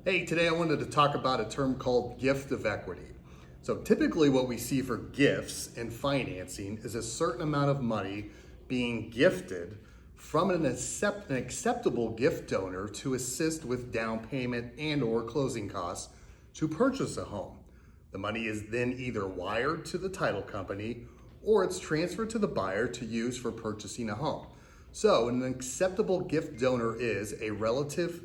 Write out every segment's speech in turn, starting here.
Hey, today I wanted to talk about a term called gift of equity. So typically what we see for gifts and financing is a certain amount of money being gifted from an acceptable gift donor to assist with down payment and or closing costs to purchase a home. The money is then either wired to the title company or it's transferred to the buyer to use for purchasing a home. So an acceptable gift donor is a relative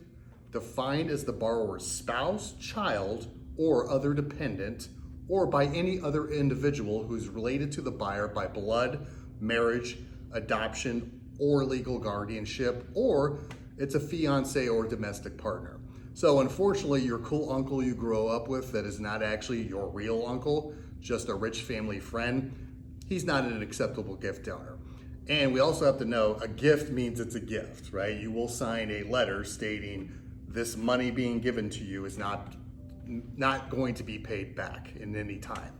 defined as the borrower's spouse, child, or other dependent, or by any other individual who's related to the buyer by blood, marriage, adoption, or legal guardianship, or it's a fiance or domestic partner. So unfortunately, your cool uncle you grew up with that is not actually your real uncle, just a rich family friend, he's not an acceptable gift donor. And we also have to know a gift means it's a gift, right? You will sign a letter stating this money being given to you is not going to be paid back in any time.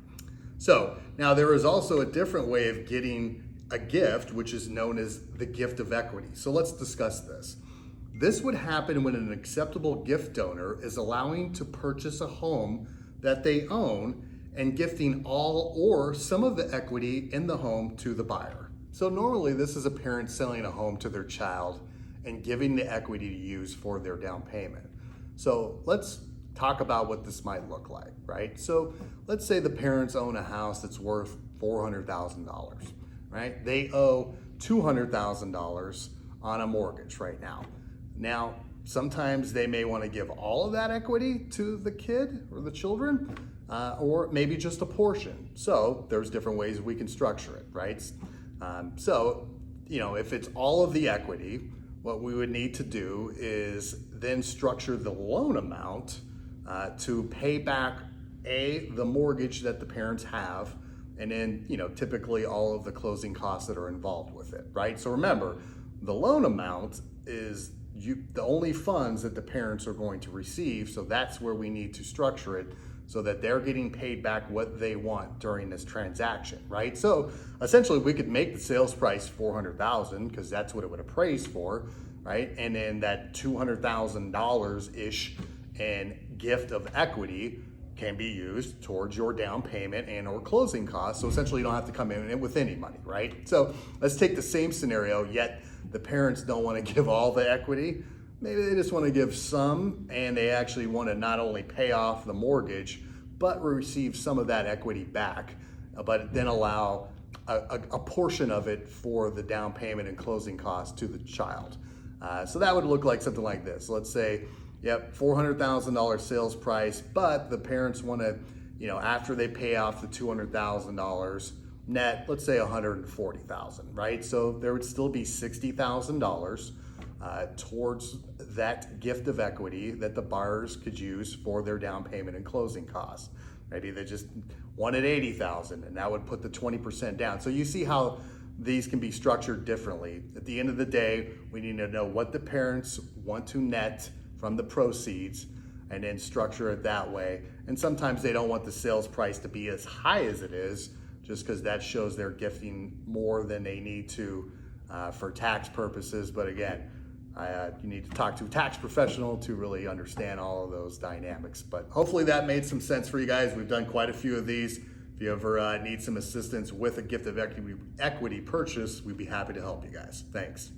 So now there is also a different way of getting a gift, which is known as the gift of equity. So let's discuss this. This would happen when an acceptable gift donor is allowing to purchase a home that they own and gifting all or some of the equity in the home to the buyer. So normally this is a parent selling a home to their child and giving the equity to use for their down payment. So let's talk about what this might look like, right? So let's say the parents own a house that's worth $400,000, right? They owe $200,000 on a mortgage right now. Now, sometimes they may want to give all of that equity to the kid or the children, or maybe just a portion. So there's different ways we can structure it, right? If it's all of the equity, what we would need to do is then structure the loan amount to pay back the mortgage that the parents have, and then typically all of the closing costs that are involved with it, right? So remember, the loan amount is the only funds that the parents are going to receive, so that's where we need to structure it so that they're getting paid back what they want during this transaction, right? So essentially we could make the sales price $400,000 because that's what it would appraise for, right? And then that $200,000-ish in gift of equity can be used towards your down payment and or closing costs. So essentially you don't have to come in with any money, right? So let's take the same scenario, yet the parents don't want to give all the equity. Maybe they just want to give some, and they actually want to not only pay off the mortgage, but receive some of that equity back, but then allow a portion of it for the down payment and closing costs to the child. So that would look like something like this. Let's say, $400,000 sales price, but the parents want to, after they pay off the $200,000 net, let's say $140,000, right? So there would still be $60,000 towards that gift of equity that the buyers could use for their down payment and closing costs. Maybe they just wanted $80,000 and that would put the 20% down. So you see how these can be structured differently. At the end of the day, we need to know what the parents want to net from the proceeds and then structure it that way. And sometimes they don't want the sales price to be as high as it is, just because that shows they're gifting more than they need to for tax purposes. But again, you need to talk to a tax professional to really understand all of those dynamics. But hopefully that made some sense for you guys. We've done quite a few of these. If you ever need some assistance with a gift of equity purchase, we'd be happy to help you guys. Thanks.